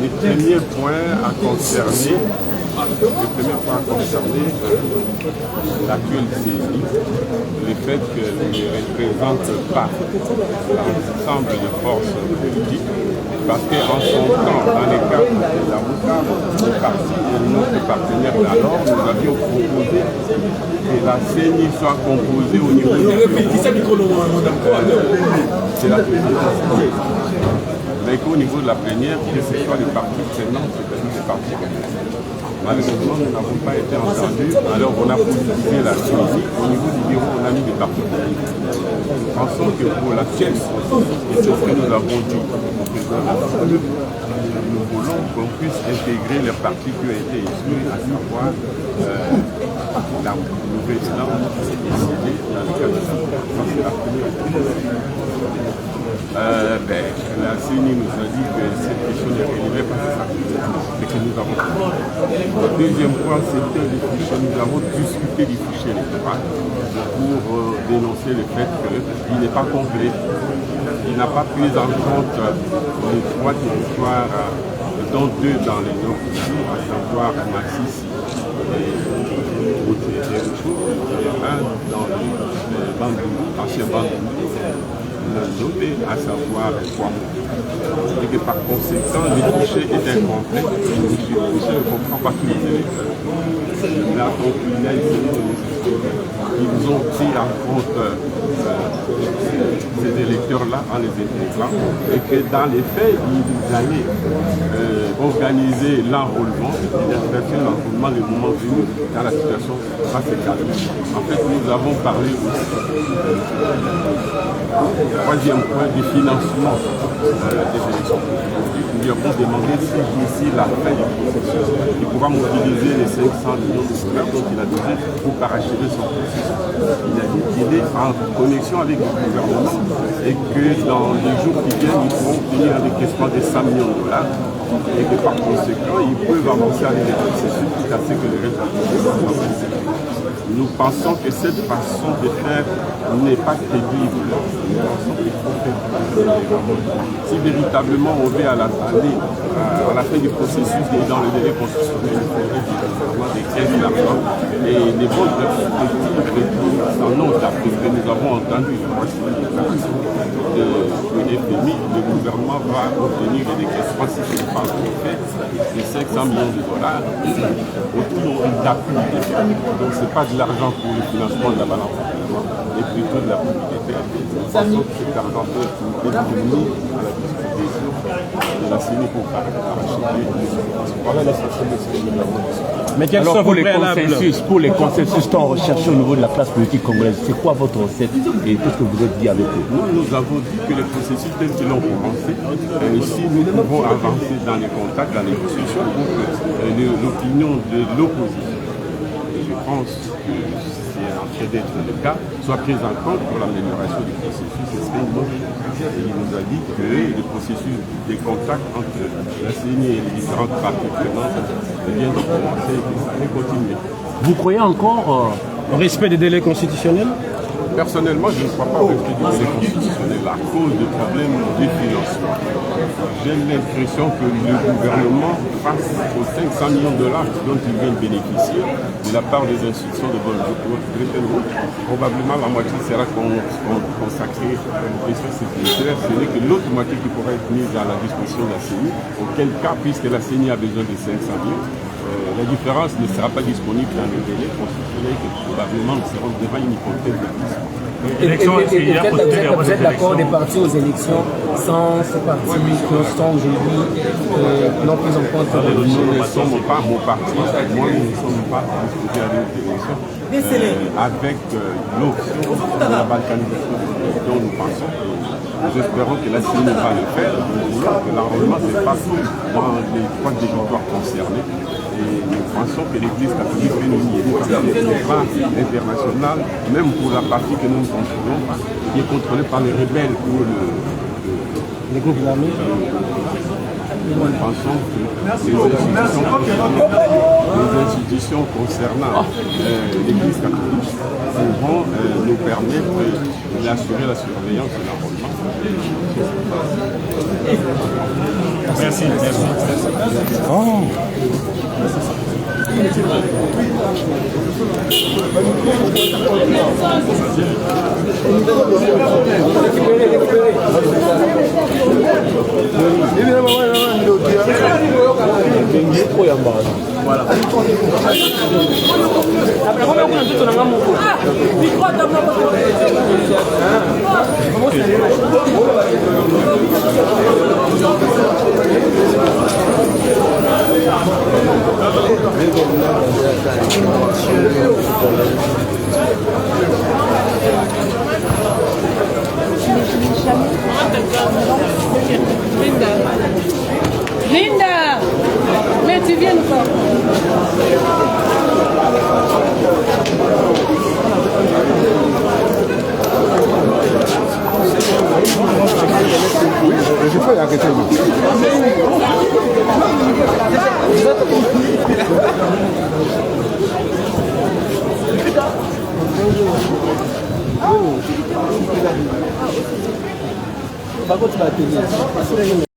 le premier point a concerné l'actuelle CENI, le fait qu'elle ne représente pas l'ensemble des forces politiques, parce qu'en son temps, dans les cadres de l'avocat, le parti et notre partenaire d'alors, nous avions proposé que la CENI soit composée au niveau de la présidence, mais qu'au niveau de la plénière, que ce soit les partis prenants, c'est-à-dire les partis communistes. Malheureusement, nous n'avons pas été entendus, alors on a positivé la Tunisie. Au niveau du bureau, on a mis des partis politiques. Nous pensons que pour la Tchèque, et c'est ce que nous avons dit au président de la République, nous voulons qu'on puisse intégrer les partis qui ont été exclus, à savoir la nouvelle norme décidée dans le cadre de la première. La CENI nous a dit que cette question ne relevait pas de ça, et que nous avons fait. Le deuxième point, c'était les fichiers. Nous avons discuté du fichier électoral pour dénoncer le fait qu'il n'est pas complet. Il n'a pas pris en compte les trois territoires, dont deux dans les nord, à savoir Massis et un dans les Bandou, ancien Bandou, nommé à savoir Kwamo. Et que par conséquent, le fichier est incomplet. Le fichier ne comprend pas tous les électeurs. Là, donc, il y a ils ont pris en compte ces électeurs-là en les intégrant et que dans les faits, ils allaient organiser l'enrôlement, c'est-à-dire l'enrôlement le moment venu quand la situation va se calmer. En fait, nous avons parlé aussi troisième point du financement des élections. Nous lui avons demandé si d'ici la fin du processus, il pourra mobiliser les 500 millions de dollars dont il a besoin pour parachever son processus. Il a dit qu'il est en connexion avec le gouvernement et que dans les jours qui viennent, ils pourront obtenir un décaissement de 100 millions de dollars et que par conséquent, ils peuvent avancer avec les processus jusqu'à ce que le reste de nous pensons que cette façon de faire n'est pas crédible. Nous pensons qu'il faut faire si véritablement on veut aller à la fin du processus et dans le délai constitutionnel, il faudrait véritablement des caisses d'argent. Et les bonnes perspectives en Nord d'Afrique que nous avons entendu de FMI, le gouvernement va obtenir des décaissements si ce n'est pas fait de 500 millions de dollars autour d'appui. Donc ce n'est pas de l'argent pour le financement de la balance et plutôt de la publicité. Nous pensons que cet argent peut être mis à la disposition de la CENI pour parachever. Voilà l'essentiel de ce que nous avons discuté. Mais quels sont pour les consensus tant recherchés au niveau de la classe politique congolaise, c'est quoi votre recette et qu'est-ce que vous avez dit avec eux? Nous avons dit que les processus tels qu'ils ont commencé, si nous pouvons avancer dans les contacts, dans les discussions, pour que l'opinion de l'opposition, et je pense que c'est en train d'être le cas, soit prise en compte pour l'amélioration du processus. Et il nous a dit que le processus des contacts entre la CENI et les différentes parties prenantes vient de commencer et que ça allait continuer. Vous croyez encore au respect des délais constitutionnels? Personnellement, je ne crois pas au respect du délai constitutionnel à cause du problème du financement. J'ai l'impression que le gouvernement, face aux 500 millions de dollars dont il vient de bénéficier, de la part des institutions de Bretton Woods, probablement la moitié sera consacrée aux questions sécuritaires. Ce n'est que l'autre moitié qui pourra être mise à la disposition de la CENI, auquel cas, puisque la CENI a besoin de 500 millions, la différence ne sera pas disponible dans le délai constitutionnel que probablement nous serons devant une hypothèse de plus. Vous êtes d'accord de partir aux élections sans ces partis qui sont aujourd'hui non pris en compte? Nous ne sommes pas mon parti, moi nous ne sommes pas disposés à aller aux élections avec l'option de la balkanisation dont nous pensons. Nous espérons que la CENI va le faire. Nous voulons que l'enrôlement se fasse dans les trois territoires concernés. Et nous pensons que l'Église catholique fait une débat international, même pour la partie que nous ne contrôlons pas, qui est contrôlée par les rebelles ou les groupes armés. Nous pensons que les institutions concernant l'Église catholique pourront nous permettre d'assurer la surveillance de l'enrôlement. Merci. Oh. Linda, mais tu viens encore. Je peux arrêter.